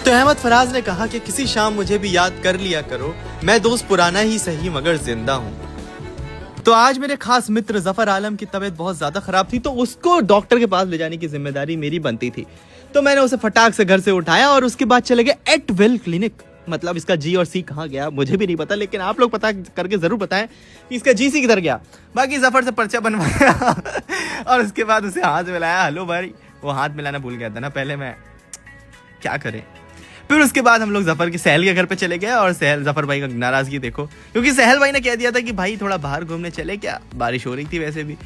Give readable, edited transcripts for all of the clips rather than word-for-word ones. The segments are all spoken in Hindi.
तो अहमद फराज ने कहा कि किसी शाम मुझे भी याद कर लिया करो, मैं दोस्त पुराना ही सही मगर जिंदा हूँ। तो आज मेरे खास मित्र जफर आलम की तबीयत बहुत ज्यादा खराब थी, तो उसको डॉक्टर के पास ले जाने की जिम्मेदारी मेरी बनती थी। तो मैंने उसे फटाक से घर से उठाया और उसके बाद चले गए एटवेल क्लिनिक। मतलब इसका जी और सी कहाँ गया मुझे भी नहीं पता, लेकिन आप लोग पता करके जरूर बताएं कि इसका जी सी किधर गया। बाकी जफर से पर्चा बनवाया और उसके बाद उसे हाथ मिलाया। हेलो भाई, वो हाथ मिलाना भूल गया था ना पहले मैं, क्या करें। फिर उसके बाद हम लोग जफर के सहल के घर पे चले गए और सहल जफर भाई का नाराजगी देखो, क्योंकि सहल भाई ने कह दिया था कि भाई थोड़ा बाहर घूमने चले क्या, बारिश हो रही थी वैसे भी।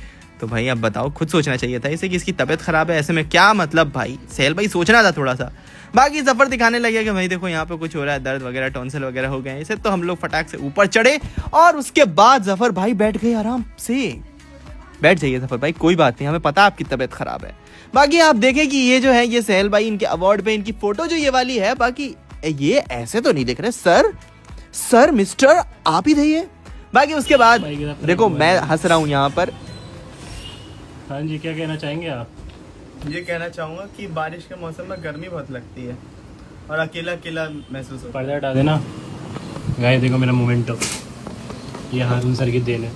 तो भाई अब बताओ, खुद सोचना चाहिए था इसे कि इसकी तबीयत खराब है, ऐसे में क्या मतलब भाई, सहल भाई सोचना था थोड़ा सा। बाकी जफर दिखाने लगे कि भाई देखो यहाँ पे कुछ हो रहा है, दर्द वगैरह टॉन्सिल वगैरह हो गए इसे। तो हम लोग फटाक से ऊपर चढ़े और उसके बाद जफर भाई बैठ गए आराम से। बैठ जाइए जफर भाई, कोई बात नहीं, हमें पता आपकी तबीयत खराब है। बाकी आप देखें कि ये जो है ये सहल भाई इनके अवार्ड पे इनकी फोटो जो ये वाली है, बाकी ये ऐसे तो नहीं दिख रहे सर मिस्टर आप ही थे। बाकी उसके बाद देखो मैं हंस रहा हूँ यहाँ पर। हाँ जी, क्या कहना चाहेंगे आप? ये कहना चाहूँगा कि बारिश के मौसम में गर्मी बहुत लगती है और अकेला अकेला महसूस होता है। पर्दा हटा देना गाइस, देखो मेरा मोमेंटो, ये हारून सर की देन है,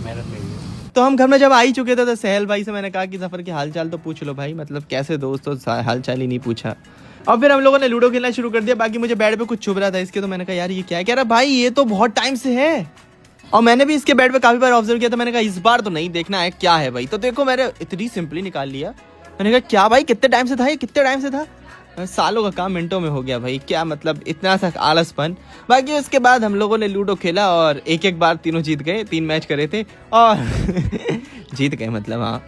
मेहनत लगी है। तो हम घर में जब आ ही चुके थे तो सहल भाई से मैंने कहा कि जफर के हाल चाल तो पूछ लो भाई, मतलब कैसे दोस्त हो, हाल चाल ही नहीं पूछा। और फिर हम लोगों ने लूडो खेलना शुरू कर दिया। बाकी मुझे बेड पे कुछ चुभ रहा था इसके, तो मैंने कहा यार ये क्या है, कह रहा भाई ये तो बहुत टाइम से है। और मैंने भी इसके बेड पे काफी बार ऑब्जर्व किया, तो मैंने कहा इस बार तो नहीं देखना है क्या है भाई। तो देखो मैंने इतनी सिंपली निकाल लिया, मैंने कहा क्या भाई कितने टाइम से था ये, कितने टाइम से था, सालों का काम मिनटों में हो गया भाई, क्या मतलब इतना सा आलसपन। बाकी उसके बाद हम लोगों ने लूडो खेला और एक एक बार तीनों जीत गए, 3 मैच करे थे और जीत गए मतलब। हाँ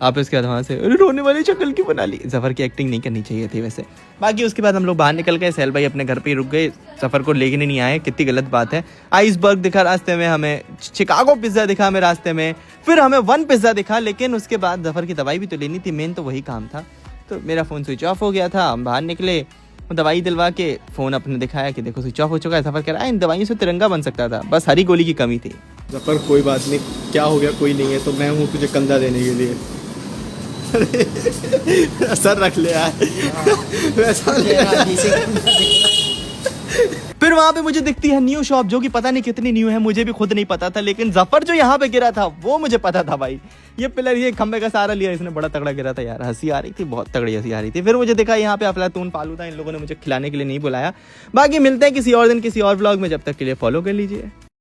आप इसके बाद वहाँ से रोने वाली शक्ल की बना ली, जफर की एक्टिंग नहीं करनी चाहिए थी वैसे। बाकी उसके बाद हम लोग बाहर निकल गए, सहल भाई अपने घर पे ही रुक गए, सफ़र को लेके नहीं आए, कितनी गलत बात है। आइसबर्ग दिखा रास्ते में हमें, शिकागो पिज़्ज़ा दिखा हमें रास्ते में, फिर हमें 1 पिज़्ज़ा दिखा, लेकिन उसके बाद जफर की दवाई भी तो लेनी थी, मेन तो वही काम था। तो मेरा फ़ोन स्विच ऑफ हो गया था, हम बाहर निकले, दवाई दिलवा के फ़ोन अपने दिखाया कि देखो स्विच ऑफ हो चुका है। सफ़र कह रहा है इन दवाइयों से तिरंगा बन सकता था, बस हरी गोली की कमी थी। जफर कोई बात नहीं, क्या हो गया, कोई नहीं है, तो मैं हूँ तुझे कंधा देने के लिए। सर रख ले यार, वैसा फिर वहां पे मुझे दिखती है न्यू शॉप, जो कि पता नहीं कितनी न्यू है, मुझे भी खुद नहीं पता था, लेकिन जफर जो यहाँ पे गिरा था वो मुझे पता था भाई। ये पिलर, ये खंबे का सहारा लिया इसने, बड़ा तगड़ा गिरा था यार, हंसी आ रही थी, बहुत तगड़ी हंसी आ रही थी। फिर मुझे देखा यहाँ पे अफलातून फालूदा, इन लोगों ने मुझे खिलाने के लिए नहीं बुलाया। बाकी मिलते हैं किसी और दिन किसी और व्लॉग में, जब तक के लिए फॉलो कर लीजिए।